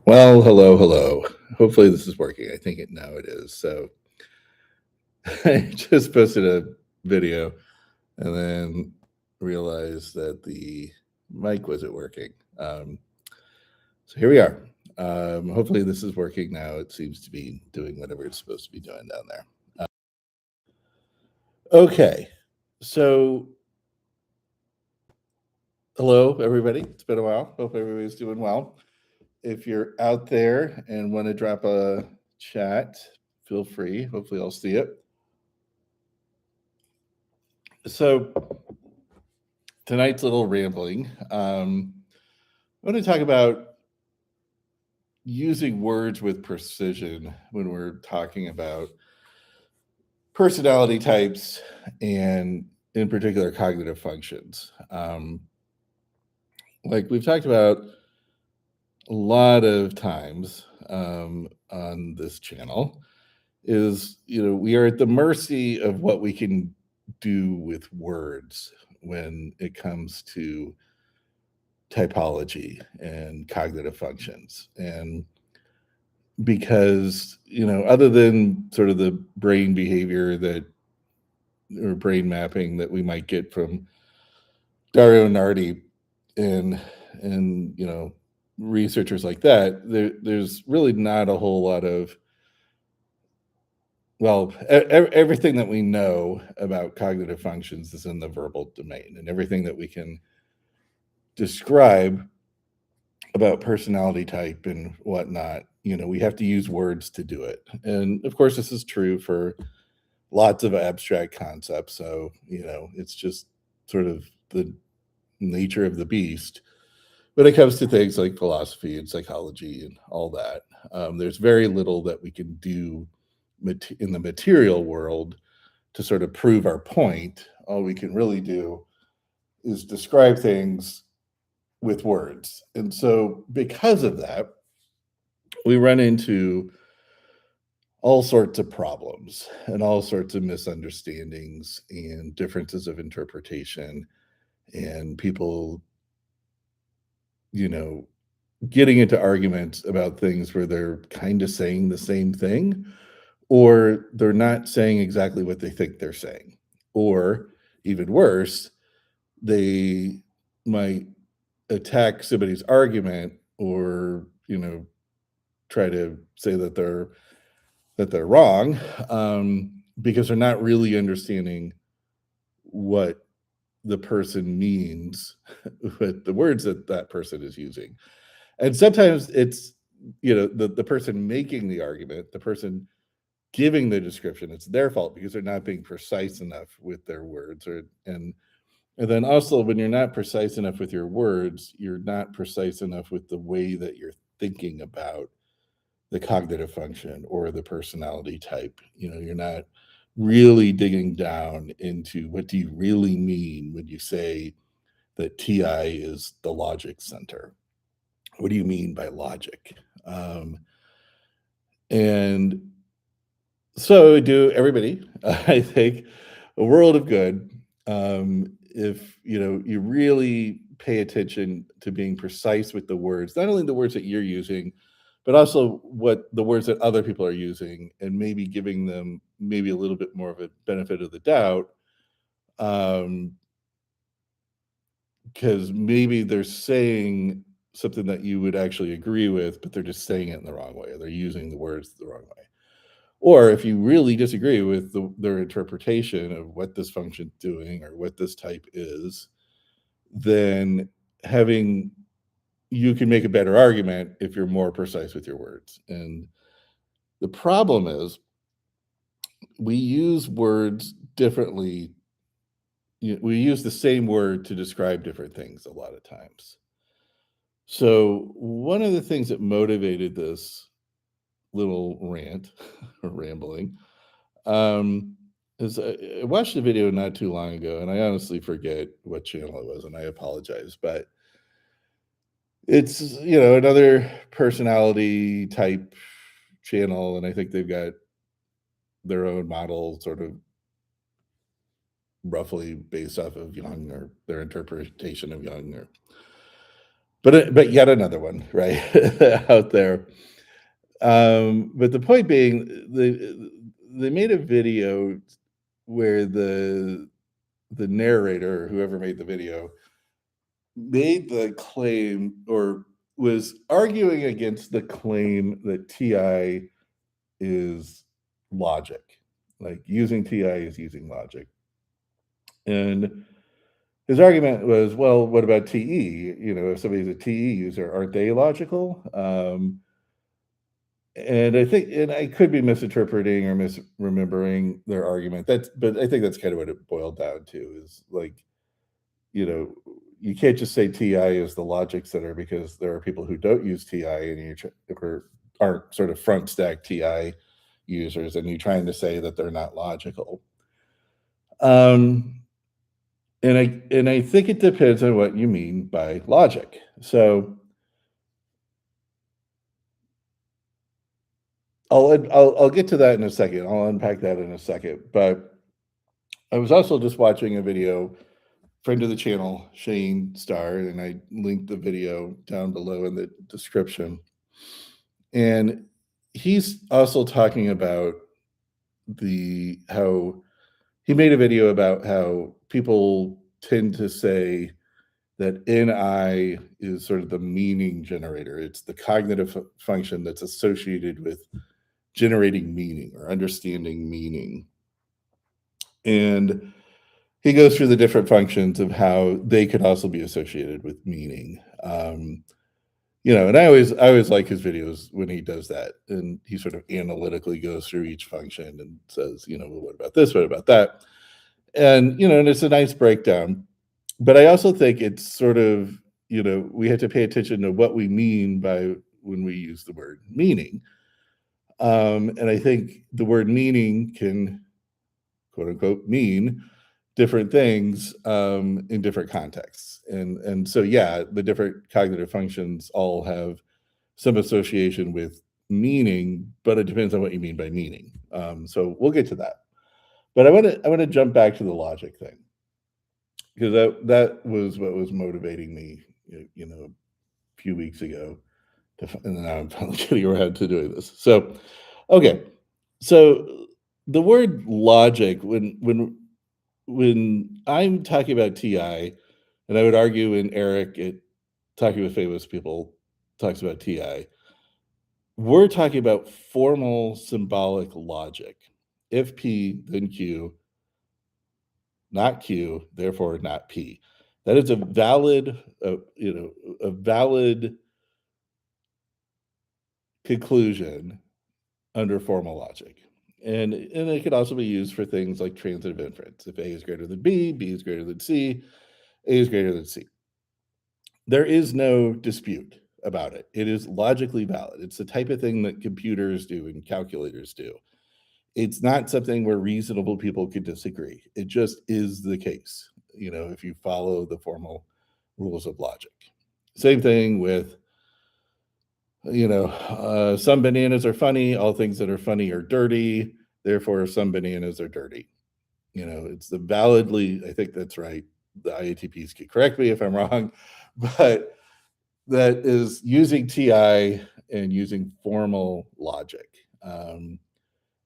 Well, hello, hello. Hopefully this is working. I think now it is. So I just posted a video and then realized that the mic wasn't working. So here we are. Hopefully this is working now. It seems to be doing whatever it's supposed to be doing down there. Okay. So hello, everybody. It's been a while. Hope everybody's doing well. If you're out there and want to drop a chat, feel free. Hopefully I'll see it. So tonight's little rambling. I want to talk about using words with precision when we're talking about personality types and, in particular, cognitive functions. Like we've talked about a lot of times on this channel, is we are at the mercy of what we can do with words when it comes to typology and cognitive functions. And because, other than sort of the brain behavior or brain mapping that we might get from Dario Nardi and, researchers like that, there's really not a whole lot of, well, everything that we know about cognitive functions is in the verbal domain, and everything that we can describe about personality type and whatnot, we have to use words to do it. And of course, this is true for lots of abstract concepts. So, it's just sort of the nature of the beast when it comes to things like philosophy and psychology and all that. There's very little that we can do in the material world to sort of prove our point. All we can really do is describe things with words. And so, because of that, we run into all sorts of problems and all sorts of misunderstandings and differences of interpretation, and people, you know, getting into arguments about things where they're kind of saying the same thing, or they're not saying exactly what they think they're saying. Or even worse, they might attack somebody's argument, or, try to say that they're wrong, because they're not really understanding what the person means with the words that that person is using. And sometimes it's, the person making the argument, the person giving the description, it's their fault because they're not being precise enough with their words. And then also, when you're not precise enough with your words, you're not precise enough with the way that you're thinking about the cognitive function or the personality type. You're not really digging down into what do you really mean when you say that TI is the logic center. What do you mean by logic? And so it would do everybody, I think, a world of good, if you really pay attention to being precise with the words, not only the words that you're using, but also what the words that other people are using, and maybe giving them maybe a little bit more of a benefit of the doubt, because maybe they're saying something that you would actually agree with, but they're just saying it in the wrong way, or they're using the words the wrong way. Or if you really disagree with their interpretation of what this function's doing or what this type is, then having you can make a better argument if you're more precise with your words. And the problem is we use words differently. We use the same word to describe different things a lot of times. So one of the things that motivated this little rant or rambling, um, is I watched a video not too long ago, and I honestly forget what channel it was, and I apologize, but it's, another personality type channel, and I think they've got their own model sort of roughly based off of Jung or their interpretation of Jung. but yet another one, right, out there. But the point being, they made a video where the narrator, whoever made the video, made the claim or was arguing against the claim that TI is logic. Like using TI is using logic. And his argument was, well, what about TE? You know, if somebody's a TE user, aren't they logical? And I think, and I could be misinterpreting or misremembering their argument. But I think that's kind of what it boiled down to is like, you know, you can't just say TI is the logic center because there are people who don't use TI and or aren't sort of front stack TI users, and you're trying to say that they're not logical. And I think it depends on what you mean by logic. So I'll get to that in a second. I'll unpack that in a second. But I was also just watching a video, friend of the channel, Shane Starr, and I linked the video down below in the description. And he's also talking about how he made a video about how people tend to say that NI is sort of the meaning generator. It's the cognitive function that's associated with generating meaning or understanding meaning. And he goes through the different functions of how they could also be associated with meaning. And I always like his videos when he does that, and he sort of analytically goes through each function and says, well, what about this? What about that? And and it's a nice breakdown. But I also think it's sort of, we have to pay attention to what we mean by when we use the word meaning. And I think the word meaning can, quote unquote, mean different things in different contexts. And so, yeah, the different cognitive functions all have some association with meaning, but it depends on what you mean by meaning. So we'll get to that. But I want to jump back to the logic thing, because that was what was motivating me, a few weeks ago, and now I'm finally getting around to doing this. So, okay, so the word logic, when I'm talking about TI, and I would argue when Eric at Talking with Famous People talks about TI, we're talking about formal symbolic logic. If P, then Q, not Q, therefore not P. That is a valid conclusion under formal logic. And it could also be used for things like transitive inference. If A is greater than B, B is greater than C, A is greater than C. There is no dispute about it. It is logically valid. It's the type of thing that computers do and calculators do. It's not something where reasonable people could disagree. It just is the case, if you follow the formal rules of logic. Same thing with, some bananas are funny. All things that are funny are dirty. Therefore, some bananas are dirty. It's the validly, I think that's right. The IATPs could correct me if I'm wrong, but that is using TI and using formal logic.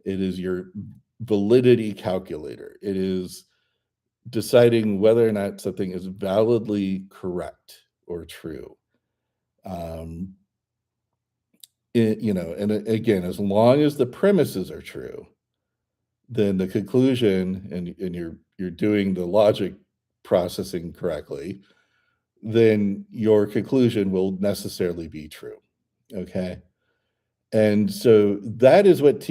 It is your validity calculator. It is deciding whether or not something is validly correct or true. And again, as long as the premises are true, then the conclusion, and you're doing the logic processing correctly, then your conclusion will necessarily be true. Okay. And so that is what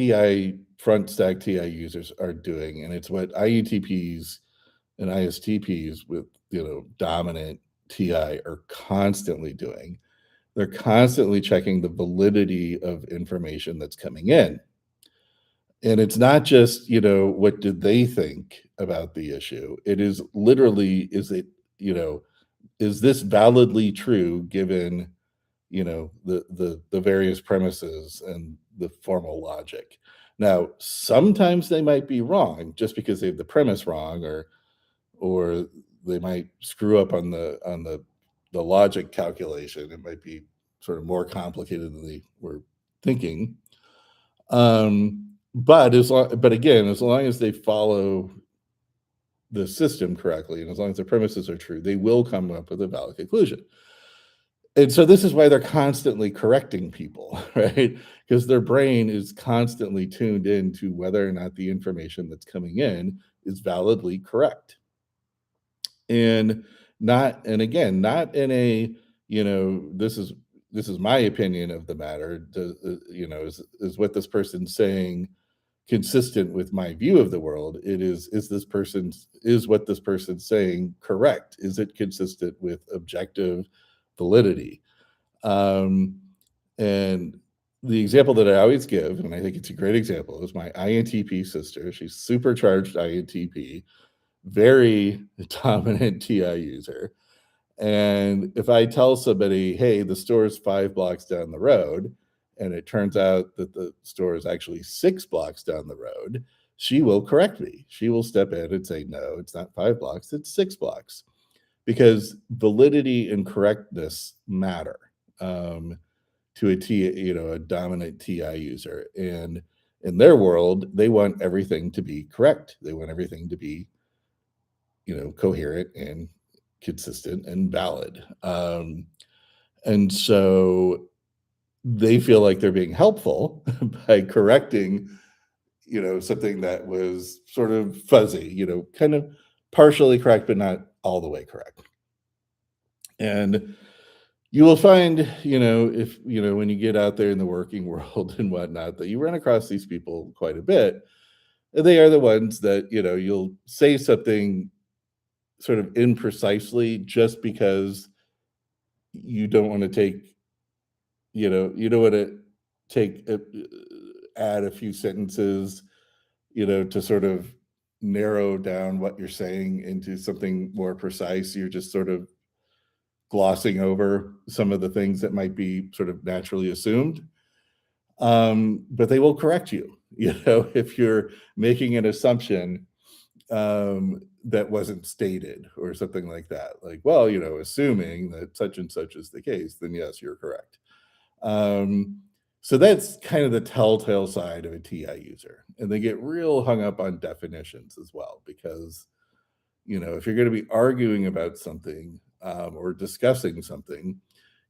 front stack TI users are doing. And it's what IETPs and ISTPs with, dominant TI are constantly doing. They're constantly checking the validity of information that's coming in. And it's not just, what did they think about the issue? It is literally, is this validly true given, the various premises and the formal logic? Now, sometimes they might be wrong just because they have the premise wrong, or they might screw up on the the logic calculation. It might be sort of more complicated than they were thinking. But again, as long as they follow the system correctly, and as long as the premises are true, they will come up with a valid conclusion. And so this is why they're constantly correcting people, right? Because their brain is constantly tuned in to whether or not the information that's coming in is validly correct. And again, not in a, this is my opinion of the matter. Is what this person's saying consistent with my view of the world? Is what this person's saying correct? Is it consistent with objective validity? And the example that I always give, and I think it's a great example, is my INTP sister. She's supercharged INTP, very dominant TI user. And if I tell somebody, hey, the store is 5 blocks down the road, and it turns out that the store is actually 6 blocks down the road, she will correct me. She will step in and say, no, it's not 5 blocks, it's 6 blocks. Because validity and correctness matter to a dominant TI user. And in their world, they want everything to be correct. They want everything to be, coherent and consistent and valid. And so they feel like they're being helpful by correcting, something that was sort of fuzzy, kind of partially correct, but not all the way correct. And you will find, if, when you get out there in the working world and whatnot, that you run across these people quite a bit. And they are the ones that, you'll say something sort of imprecisely just because you don't want to take, you don't want to add a few sentences, to sort of narrow down what you're saying into something more precise. You're just sort of glossing over some of the things that might be sort of naturally assumed. But they will correct you, if you're making an assumption that wasn't stated or something like that. Like, well, assuming that such and such is the case, then yes, you're correct. So that's kind of the telltale side of a TI user. And they get real hung up on definitions as well, because, if you're going to be arguing about something or discussing something,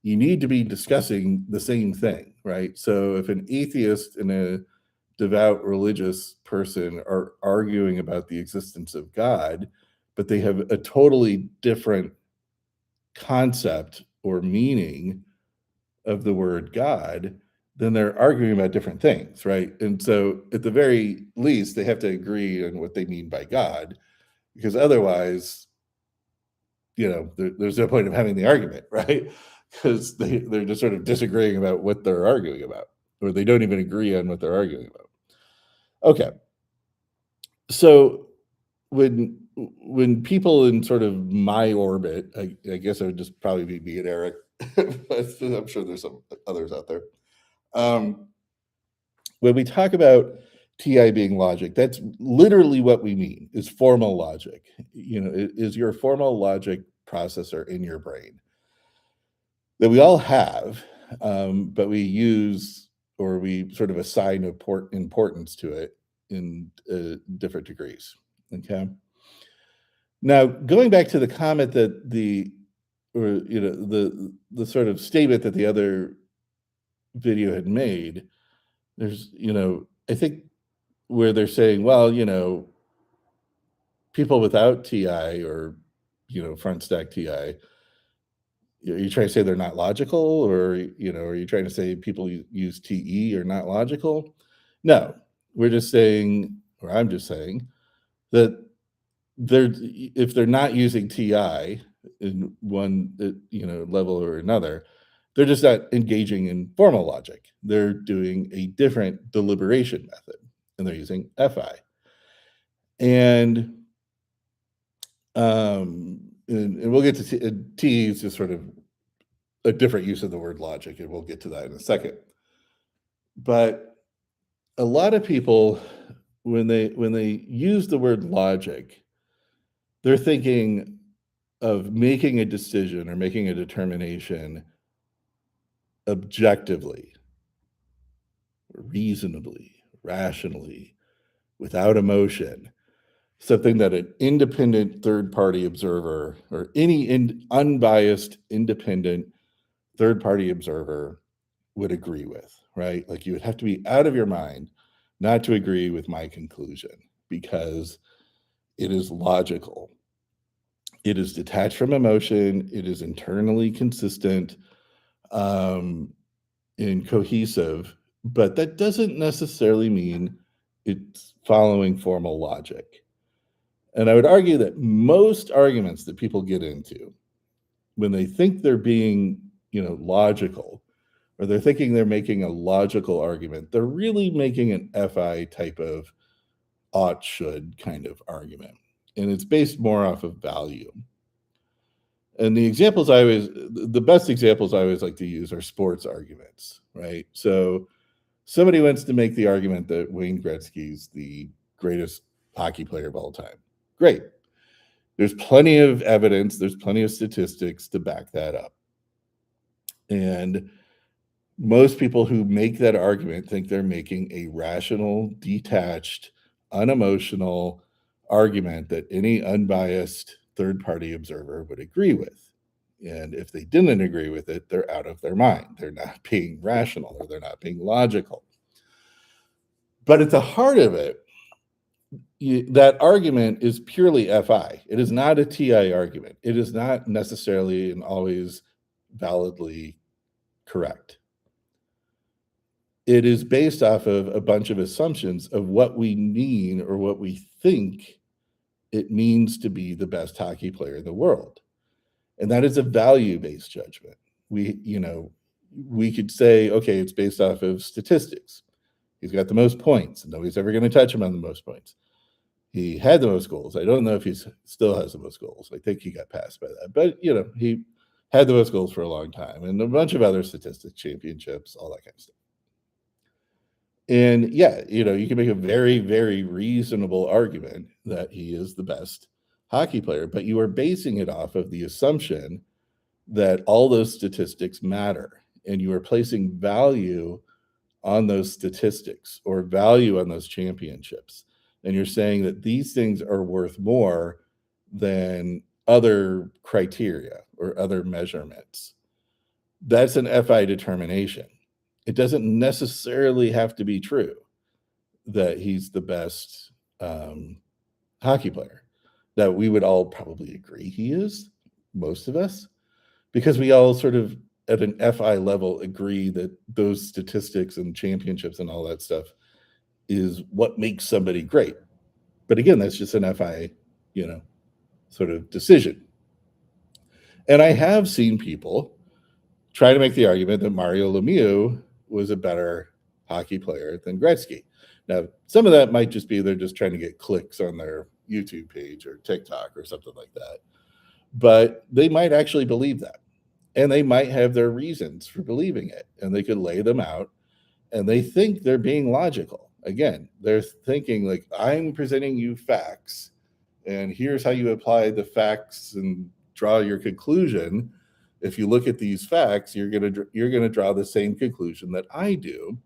you need to be discussing the same thing, right? So if an atheist and a devout religious person are arguing about the existence of God, but they have a totally different concept or meaning of the word God, then they're arguing about different things, right? And so at the very least, they have to agree on what they mean by God, because otherwise, there's no point of having the argument, right? Because they're just sort of disagreeing about what they're arguing about, or they don't even agree on what they're arguing about. Okay. So when people in sort of my orbit, I guess it would just probably be me and Eric, but I'm sure there's some others out there. When we talk about TI being logic, that's literally what we mean, is formal logic. Is your formal logic processor in your brain that we all have, but we use, or we sort of assign importance to it in different degrees. Okay. Now, going back to the comment that the sort of statement that the other video had made, there's, I think, where they're saying, well, people without TI or, front stack TI, are you trying to say they're not logical, or, are you trying to say people use TE are not logical? No, we're just saying, or I'm just saying, that if they're not using TI in one level or another, they're just not engaging in formal logic. They're doing a different deliberation method, and they're using FI. And we'll get to TE is just sort of a different use of the word logic, and we'll get to that in a second. But a lot of people, when they use the word logic, they're thinking of making a decision or making a determination objectively, reasonably, rationally, without emotion, something that an independent third party observer or any unbiased independent third party observer would agree with, right? Like you would have to be out of your mind not to agree with my conclusion because it is logical. It is detached from emotion. It is internally consistent um, and cohesive, but that doesn't necessarily mean it's following formal logic. And I would argue that most arguments that people get into when they think they're being, logical, or they're thinking they're making a logical argument, they're really making an FI type of ought should kind of argument. And it's based more off of value. And the best examples I always like to use are sports arguments, right? So somebody wants to make the argument that Wayne Gretzky's the greatest hockey player of all time. Great. There's plenty of evidence, there's plenty of statistics to back that up. And most people who make that argument think they're making a rational, detached, unemotional argument that any unbiased third party observer would agree with. And if they didn't agree with it, they're out of their mind. They're not being rational or they're not being logical. But at the heart of it, that argument is purely FI. It is not a TI argument. It is not necessarily and always validly correct. It is based off of a bunch of assumptions of what we mean or what we think it means to be the best hockey player in the world. And that is a value-based judgment. We could say, okay, it's based off of statistics. He's got the most points, and nobody's ever going to touch him on the most points. He had the most goals. I don't know if he still has the most goals. I think he got passed by that. But, he had the most goals for a long time and a bunch of other statistics, championships, all that kind of stuff. And yeah, you can make a very, very reasonable argument that he is the best hockey player, but you are basing it off of the assumption that all those statistics matter. And you are placing value on those statistics or value on those championships. And you're saying that these things are worth more than other criteria or other measurements. That's an FI determination. It doesn't necessarily have to be true that he's the best hockey player. That we would all probably agree he is, most of us, because we all sort of at an FI level agree that those statistics and championships and all that stuff is what makes somebody great. But again, that's just an FI, sort of decision. And I have seen people try to make the argument that Mario Lemieux was a better hockey player than Gretzky. Now, some of that might just be they're just trying to get clicks on their YouTube page or TikTok or something like that. But they might actually believe that. And they might have their reasons for believing it. And they could lay them out. And they think they're being logical. Again, they're thinking like, I'm presenting you facts. And here's how you apply the facts and draw your conclusion. If you look at these facts, you're gonna draw the same conclusion that I do.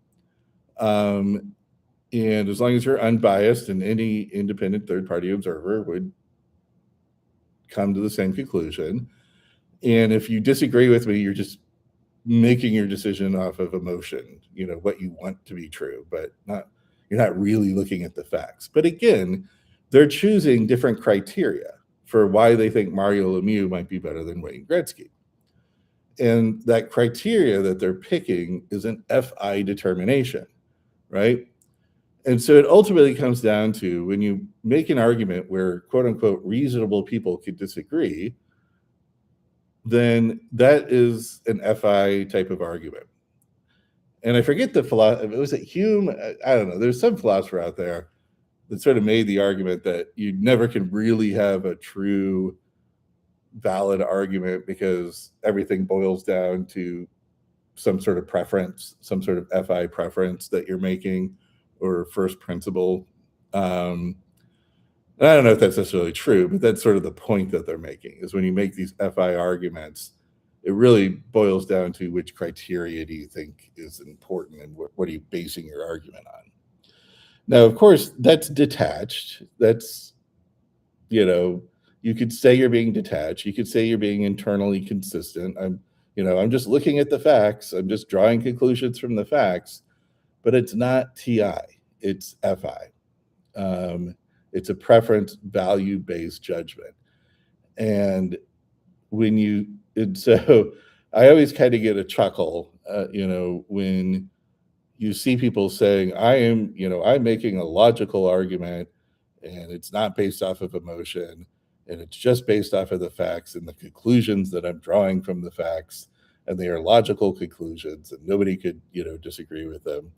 And as long as you're unbiased and any independent third-party observer would come to the same conclusion. And if you disagree with me, you're just making your decision off of emotion, what you want to be true, but you're not really looking at the facts. But again, they're choosing different criteria for why they think Mario Lemieux might be better than Wayne Gretzky. And that criteria that they're picking is an FI determination, right? And so it ultimately comes down to when you make an argument where quote unquote reasonable people could disagree, then that is an FI type of argument. And I forget the philosopher, was it Hume? I don't know. There's some philosopher out there that sort of made the argument that you never can really have a true valid argument because everything boils down to some sort of preference, some sort of FI preference that you're making or first principle. And I don't know if that's necessarily true, but that's sort of the point that they're making is when you make these FI arguments, it really boils down to which criteria do you think is important and what are you basing your argument on? Now, of course, that's detached. That's, you know, you could say you're being detached. You could say you're being internally consistent. I'm just looking at the facts. I'm just drawing conclusions from the facts, but it's not TI, it's FI. Um, it's a preference value based judgment. And when you, and so I always kind of get a chuckle, when you see people saying, I'm making a logical argument and it's not based off of emotion and it's just based off of the facts and the conclusions that I'm drawing from the facts. And they are logical conclusions and nobody could, disagree with them.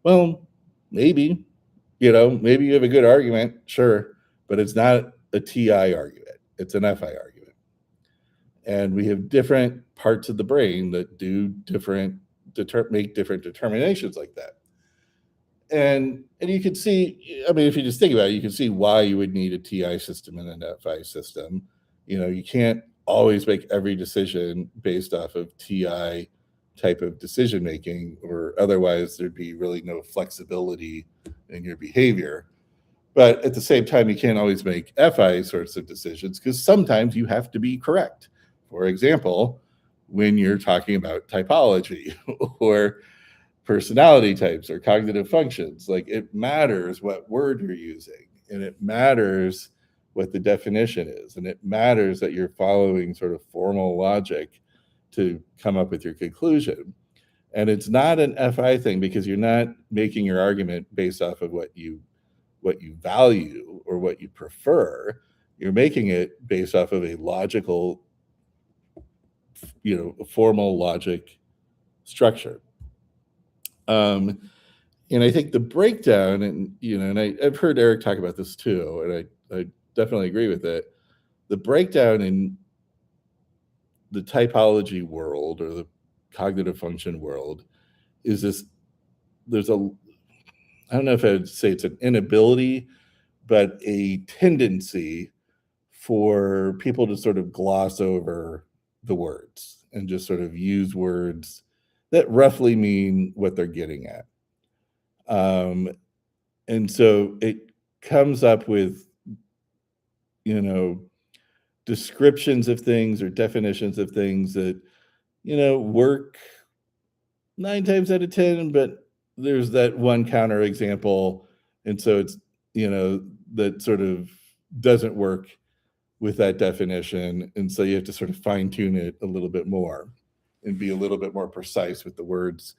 Well, maybe, maybe you have a good argument, sure, but it's not a TI argument. It's an FI argument. And we have different parts of the brain that do different make different determinations like that. And you can see, I mean, if you just think about it, you can see why you would need a TI system and an FI system. You can't always make every decision based off of TI type of decision making, or otherwise there'd be really no flexibility in your behavior. But at the same time, you can't always make FI sorts of decisions because sometimes you have to be correct. For example, when you're talking about typology or personality types or cognitive functions, like it matters what word you're using and it matters what the definition is. And it matters that you're following sort of formal logic to come up with your conclusion. And it's not an FI thing because you're not making your argument based off of what you value or what you prefer. You're making it based off of a logical, formal logic structure. And I think the breakdown, and I've heard Eric talk about this too, and I definitely agree with it. The breakdown in the typology world or the cognitive function world is this. I don't know if I'd say it's an inability, but a tendency for people to sort of gloss over the words and just sort of use words that roughly mean what they're getting at. And so it comes up with, descriptions of things or definitions of things that, work 9 times out of 10, but there's that one counter example. And so it's, that sort of doesn't work with that definition. And so you have to sort of fine tune it a little bit more and be a little bit more precise with the words.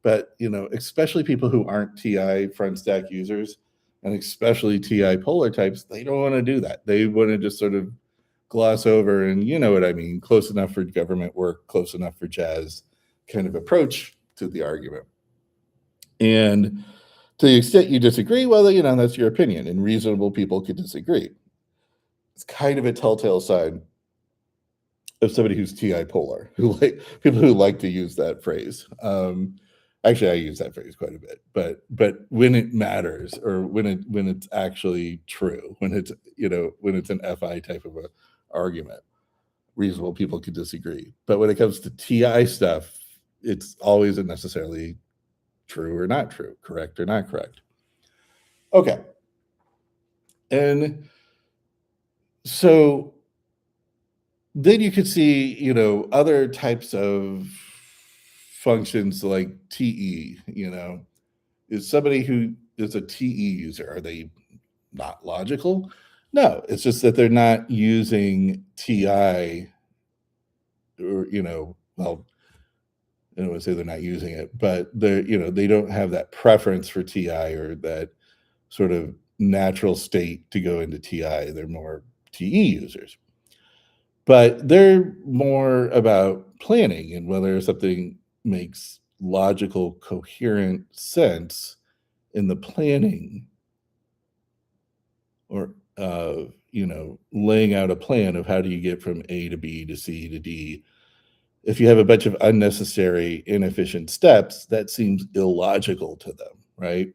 But, especially people who aren't TI front stack users and especially TI polar types, they don't want to do that. They want to just sort of gloss over and you know what I mean, close enough for government work, close enough for jazz kind of approach to the argument. And to the extent you disagree, well, that's your opinion and reasonable people could disagree. It's kind of a telltale sign of somebody who's TI polar, people who like to use that phrase. Actually, I use that phrase quite a bit, but when it matters or when it's actually true, when it's an FI type of a argument, reasonable people could disagree. But when it comes to TI stuff, it's always necessarily true or not true, correct or not correct. Okay, and so then you could see, other types of functions like TE, is somebody who is a TE user, are they not logical? No, it's just that they're not using TI or, well, I don't want to say they're not using it, but they don't have that preference for TI or that sort of natural state to go into TI. They're more TE users. But they're more about planning and whether something makes logical, coherent sense in the planning or, laying out a plan of how do you get from A to B to C to D. If you have a bunch of unnecessary, inefficient steps, that seems illogical to them, right?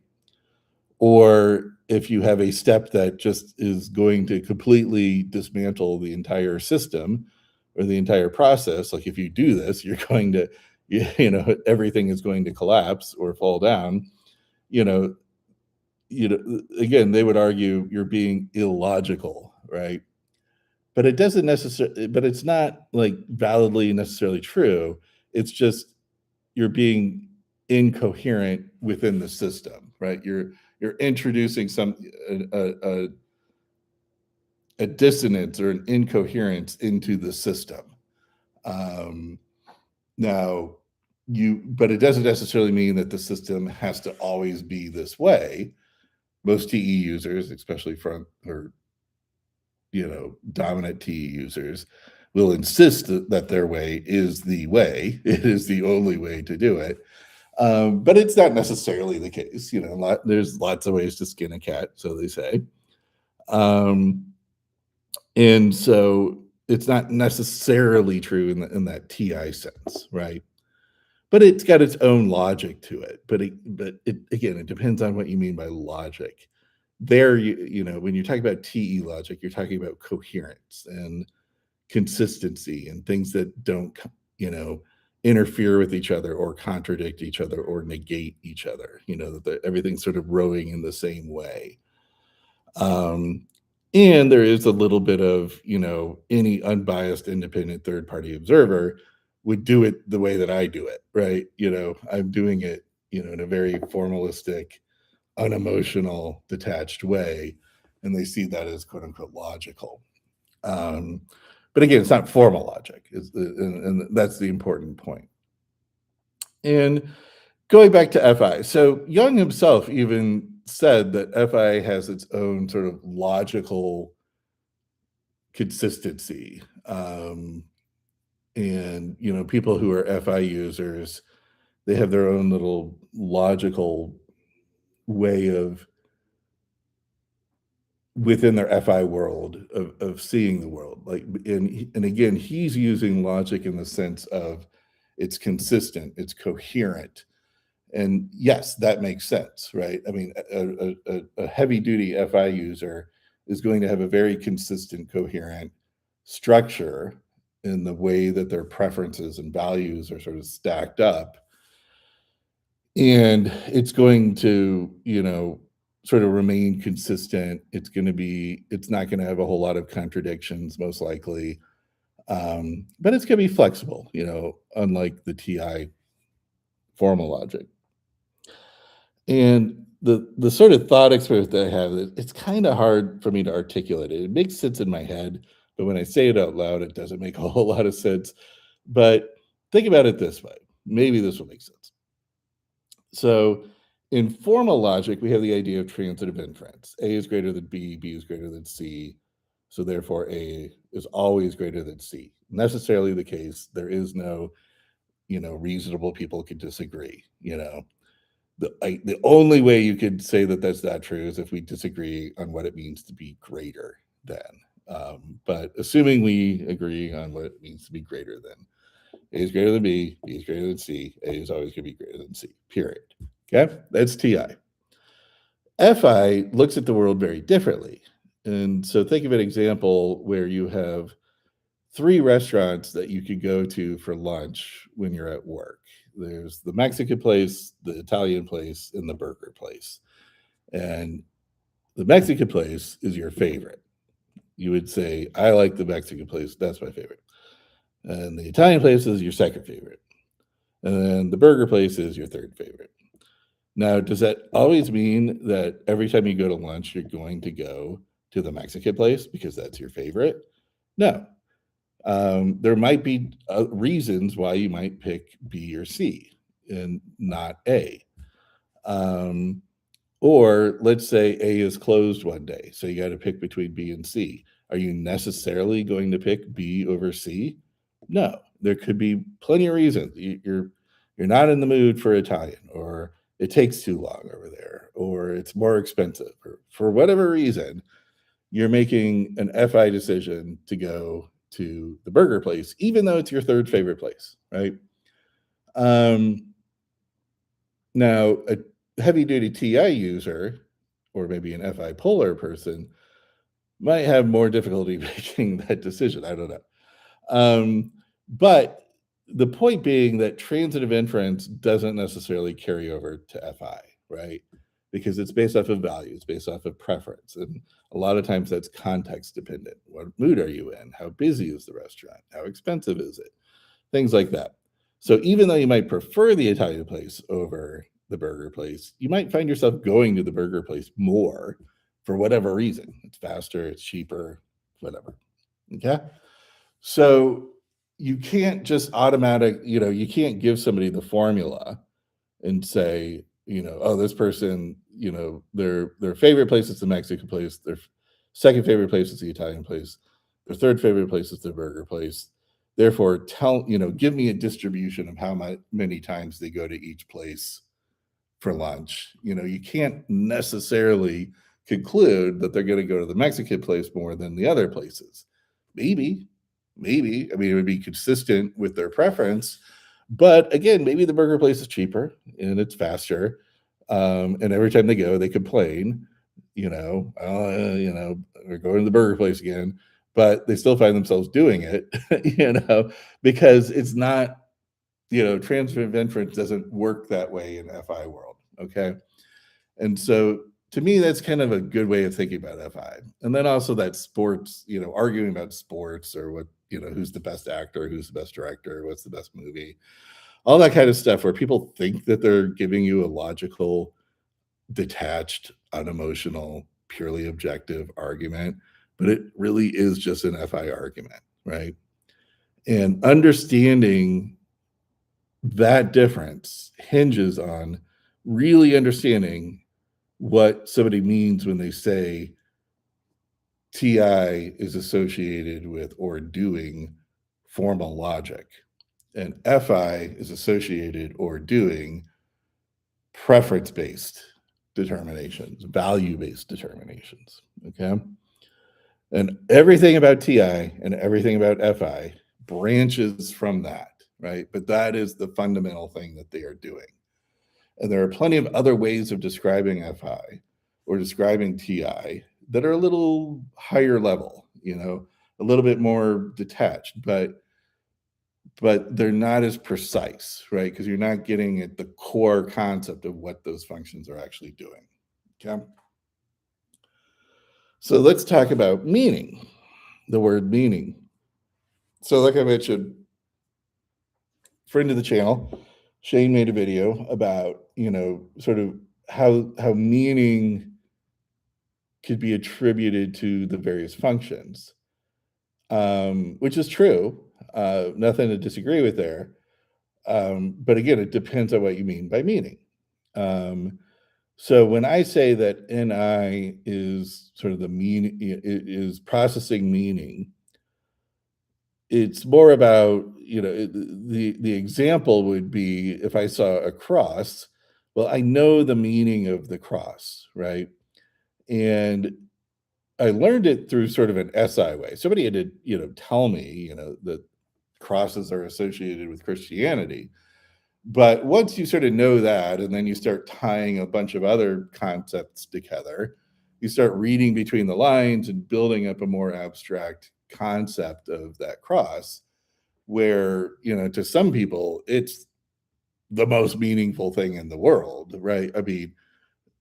Or if you have a step that just is going to completely dismantle the entire system or the entire process, like if you do this, you're going to, everything is going to collapse or fall down. You know, again, they would argue you're being illogical, right? But it doesn't necessarily, but it's not like validly necessarily true. It's just you're being incoherent within the system, right? You're introducing a dissonance or an incoherence into the system. Um, now but it doesn't necessarily mean that the system has to always be this way. Most TE users, especially front or dominant TE users, will insist that their way is the way. It is the only way to do it. But it's not necessarily the case. There's lots of ways to skin a cat, so they say. And so it's not necessarily true in that TI sense, right? But it's got its own logic to it. But again, it depends on what you mean by logic. There, when you talk about TE logic, you're talking about coherence and consistency and things that don't, interfere with each other or contradict each other or negate each other. That everything's sort of rowing in the same way. And there is a little bit of, any unbiased, independent third party observer would do it the way that I do it, right? I'm doing it, in a very formalistic, unemotional, detached way. And they see that as quote unquote logical. But again, it's not formal logic, and that's the important point. And going back to FI, so Young himself even said that FI has its own sort of logical consistency. And people who are FI users, they have their own little logical way of within their FI world of seeing the world. Like, and again, he's using logic in the sense of it's consistent, it's coherent. And yes, that makes sense, right? I mean, a heavy duty FI user is going to have a very consistent, coherent structure in the way that their preferences and values are sort of stacked up. And it's going to, sort of remain consistent. It's not going to have a whole lot of contradictions, most likely. But it's going to be flexible, unlike the TI formal logic. And the sort of thought experiment that I have, it's kind of hard for me to articulate it. It makes sense in my head, but when I say it out loud, it doesn't make a whole lot of sense. But think about it this way. Maybe this will make sense. So in formal logic, we have the idea of transitive inference. A is greater than B, B is greater than C. So therefore, A is always greater than C. Necessarily the case. There is no, reasonable people could disagree. The only way you could say that that's not true is if we disagree on what it means to be greater than. But assuming we agree on what it means to be greater than, A is greater than B, B is greater than C, A is always going to be greater than C, period. Okay, that's TI. FI looks at the world very differently. And so think of an example where you have 3 restaurants that you could go to for lunch when you're at work. There's the Mexican place, the Italian place, and the burger place. And the Mexican place is your favorite. You would say, I like the Mexican place. That's my favorite. And the Italian place is your second favorite. And then the burger place is your third favorite. Now, does that always mean that every time you go to lunch, you're going to go to the Mexican place because that's your favorite? No. There might be reasons why you might pick B or C and not A. Or let's say A is closed one day, so you got to pick between B and C. Are you necessarily going to pick B over C? No. There could be plenty of reasons. You're not in the mood for Italian, or it takes too long over there, or it's more expensive, or for whatever reason, you're making an FI decision to go to the burger place, even though it's your third favorite place, right? Now, a heavy duty TI user or maybe an FI polar person might have more difficulty making that decision. I don't know. But the point being that transitive inference doesn't necessarily carry over to FI, right? Because it's based off of values, based off of preference. And a lot of times that's context dependent. What mood are you in? How busy is the restaurant? How expensive is it? Things like that. So even though you might prefer the Italian place over the burger place, you might find yourself going to the burger place more for whatever reason. It's faster, it's cheaper, whatever. Okay. So you can't just you can't give somebody the formula and say, oh, this person, their favorite place is the Mexican place, their second favorite place is the Italian place, their third favorite place is the burger place. Therefore, give me a distribution of how many times they go to each place for lunch. You can't necessarily conclude that they're going to go to the Mexican place more than the other places. Maybe. I mean, it would be consistent with their preference. But again, maybe the burger place is cheaper and it's faster. And every time they go, they complain, we're going to the burger place again, but they still find themselves doing it, because it's not, transitive inference doesn't work that way in FI world. Okay. And so to me, that's kind of a good way of thinking about FI. And then also that sports, arguing about sports or what, who's the best actor, who's the best director, what's the best movie, all that kind of stuff where people think that they're giving you a logical, detached, unemotional, purely objective argument, but it really is just an FI argument, right? And understanding that difference hinges on really understanding what somebody means when they say TI is associated with or doing formal logic, and FI is associated or doing preference-based determinations, value-based determinations, okay? And everything about TI and everything about FI branches from that, right? But that is the fundamental thing that they are doing. And there are plenty of other ways of describing FI or describing TI that are a little higher level, a little bit more detached, but they're not as precise, right? Because you're not getting at the core concept of what those functions are actually doing. Okay. So let's talk about meaning, the word meaning. So like I mentioned, friend of the channel, Shane made a video about, sort of how meaning could be attributed to the various functions, which is true. Nothing to disagree with there. But again, it depends on what you mean by meaning. So when I say that NI is sort of is processing meaning, it's more about, the example would be if I saw a cross, well, I know the meaning of the cross, right? And I learned it through sort of an SI way. Somebody had to, tell me, that crosses are associated with Christianity. But once you sort of know that, and then you start tying a bunch of other concepts together, you start reading between the lines and building up a more abstract concept of that cross, where, to some people, it's the most meaningful thing in the world, right? I mean,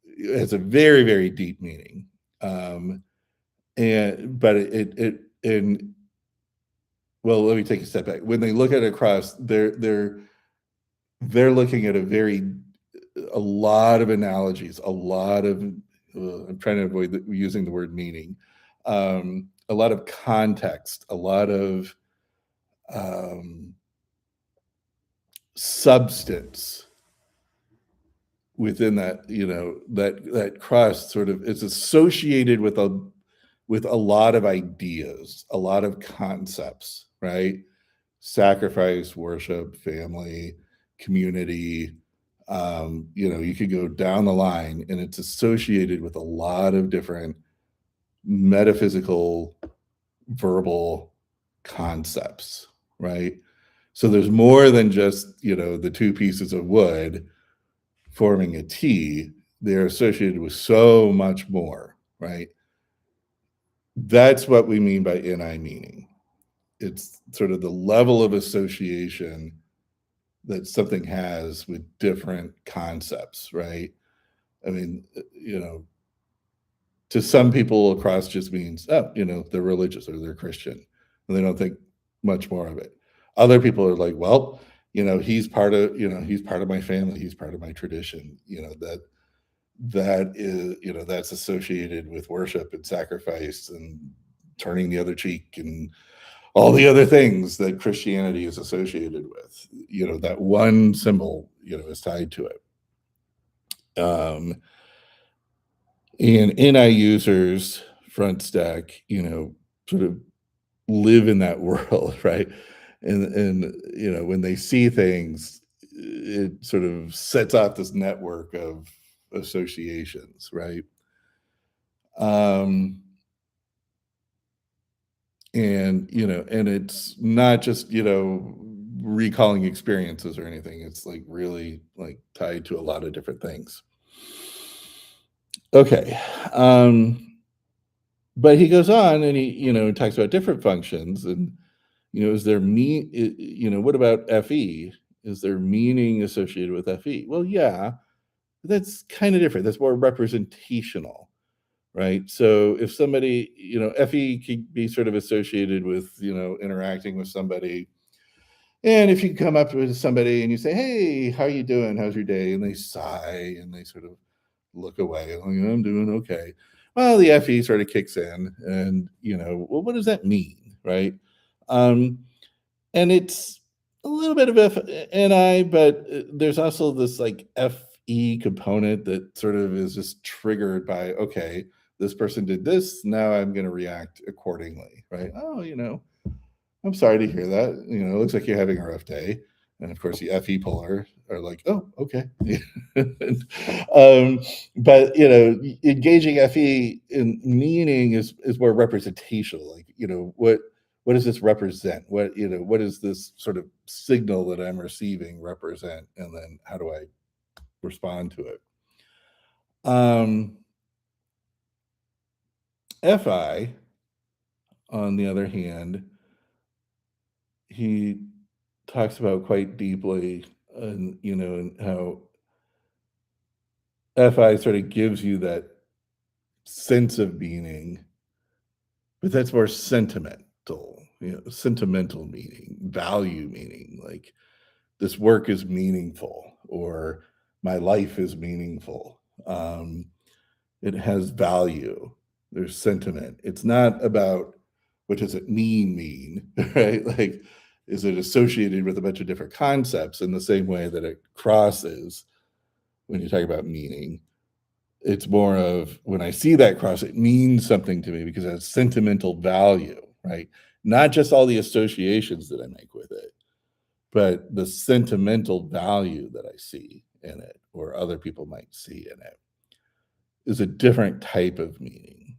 it has a very, very deep meaning. Well, let me take a step back. When they look at a cross, they're looking at a lot of analogies, a lot of, I'm trying to avoid using the word meaning, a lot of context, a lot of substance within that, that cross sort of is associated with a lot of ideas, a lot of concepts, right? Sacrifice, worship, family, community. You could go down the line, and it's associated with a lot of different metaphysical, verbal concepts, right? So there's more than just, the two pieces of wood forming a T. they're associated with so much more, right? That's what we mean by NI meaning. It's sort of the level of association that something has with different concepts, right? I mean, to some people, a cross just means, oh, they're religious or they're Christian, and they don't think much more of it. Other people are like, well, he's part of my family, he's part of my tradition. That is, that's associated with worship and sacrifice and turning the other cheek and all the other things that Christianity is associated with. That one symbol, is tied to it. And NI users, front stack, sort of live in that world, right? And when they see things, it sort of sets off this network of associations, right? And it's not just, recalling experiences or anything. It's like really like tied to a lot of different things. Okay. But he goes on and he, talks about different functions and, is there what about FE? Is there meaning associated with FE? Well, yeah, that's kind of different. That's more representational, right? So if somebody, FE could be sort of associated with, interacting with somebody. And if you come up with somebody and you say, hey, how you doing? How's your day? And they sigh and they sort of look away. Like, I'm doing okay. Well, the FE sort of kicks in and, well, what does that mean? Right. Um, and it's a little bit of FNI, but there's also this like FE component that sort of is just triggered by, okay, this person did this. Now I'm going to react accordingly. Right. Oh, I'm sorry to hear that. It looks like you're having a rough day. And of course, the FE puller are like, oh, okay. But engaging FE in meaning is more representational. Like, what does this represent? What does this sort of signal that I'm receiving represent? And then how do I respond to it? FI, on the other hand, he talks about quite deeply and how FI sort of gives you that sense of meaning, but that's more sentimental meaning, value meaning, like this work is meaningful or my life is meaningful. It has value. There's sentiment. It's not about what does it mean, right? Like, is it associated with a bunch of different concepts in the same way that a cross is when you talk about meaning? It's more of when I see that cross, it means something to me because it has sentimental value, right? Not just all the associations that I make with it, but the sentimental value that I see in it or other people might see in it is a different type of meaning.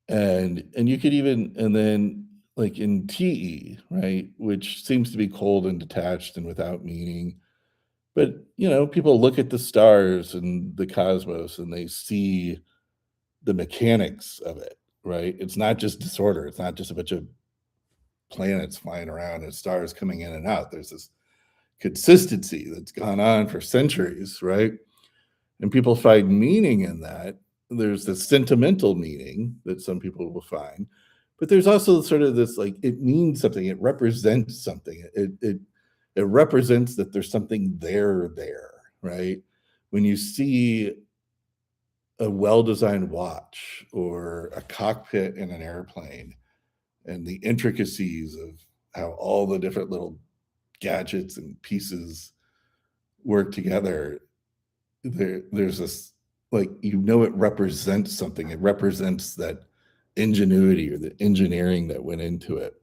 And you could even and then like in TE, right, which seems to be cold and detached and without meaning. But people look at the stars and the cosmos and they see the mechanics of it, right? It's not just disorder. It's not just a bunch of planets flying around and stars coming in and out. There's this consistency that's gone on for centuries, right? And people find meaning in that. There's the sentimental meaning that some people will find, but there's also sort of this like it means something, it represents something, it represents that there's something there, right? When you see a well-designed watch or a cockpit in an airplane and the intricacies of how all the different little gadgets and pieces work together, there's this like it represents something. It represents that ingenuity or the engineering that went into it.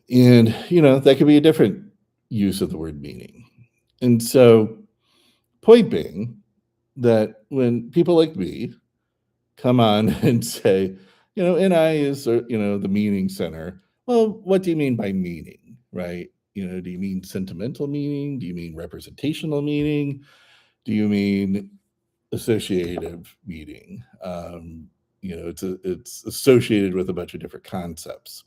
And that could be a different use of the word meaning. And so, point being that when people like me come on and say, NI is the meaning center. Well, what do you mean by meaning, right? Do you mean sentimental meaning? Do you mean representational meaning? Do you mean associative meaning? It's associated with a bunch of different concepts.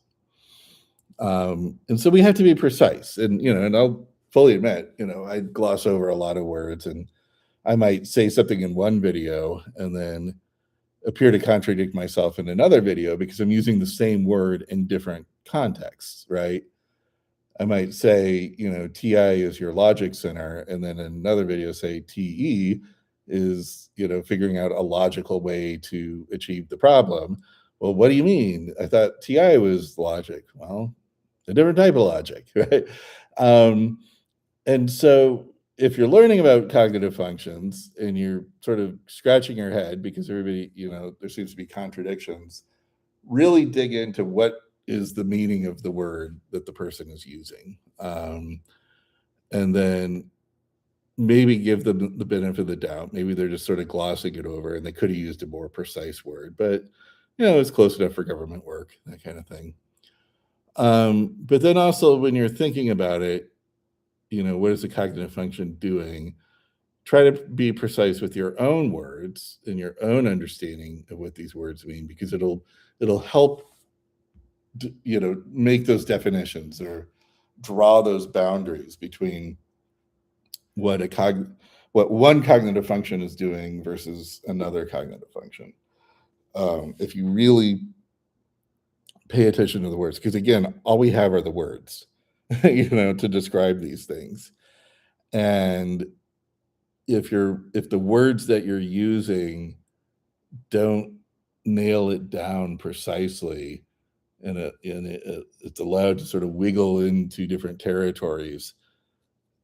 And so we have to be precise. And I'll fully admit, I gloss over a lot of words, and I might say something in one video and then appear to contradict myself in another video because I'm using the same word in different contexts, right? I might say, TI is your logic center, and then in another video say TE is, figuring out a logical way to achieve the problem. Well, what do you mean? I thought TI was logic. Well, a different type of logic, right? Um, and so if you're learning about cognitive functions and you're sort of scratching your head because everybody, there seems to be contradictions, really dig into what is the meaning of the word that the person is using. And then maybe give them the benefit of the doubt. Maybe they're just sort of glossing it over and they could have used a more precise word, but it's close enough for government work, that kind of thing. But then also when you're thinking about it, what is the cognitive function doing? Try to be precise with your own words and your own understanding of what these words mean, because it'll help make those definitions or draw those boundaries between what one cognitive function is doing versus another cognitive function. If you really pay attention to the words, because again, all we have are the words, to describe these things. And if the words that you're using don't nail it down precisely, and it's allowed to sort of wiggle into different territories,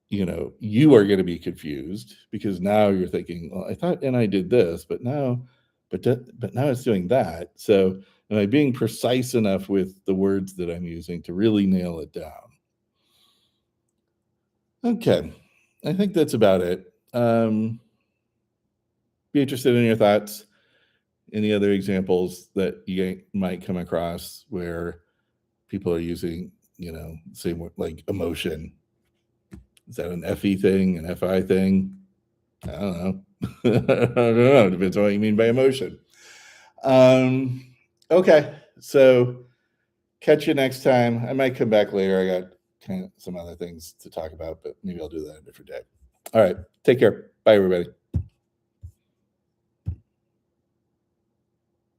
you are going to be confused, because now you're thinking, well, I thought NI did this, but now it's doing that. So am I being precise enough with the words that I'm using to really nail it down? Okay, I think that's about it. Be interested in your thoughts. Any other examples that you might come across where people are using, say, like emotion? Is that an FE thing, an FI thing? I don't know. I don't know. Depends on what you mean by emotion. Okay, so catch you next time. I might come back later. I got kind of some other things to talk about, but maybe I'll do that a different day. All right, take care. Bye, everybody.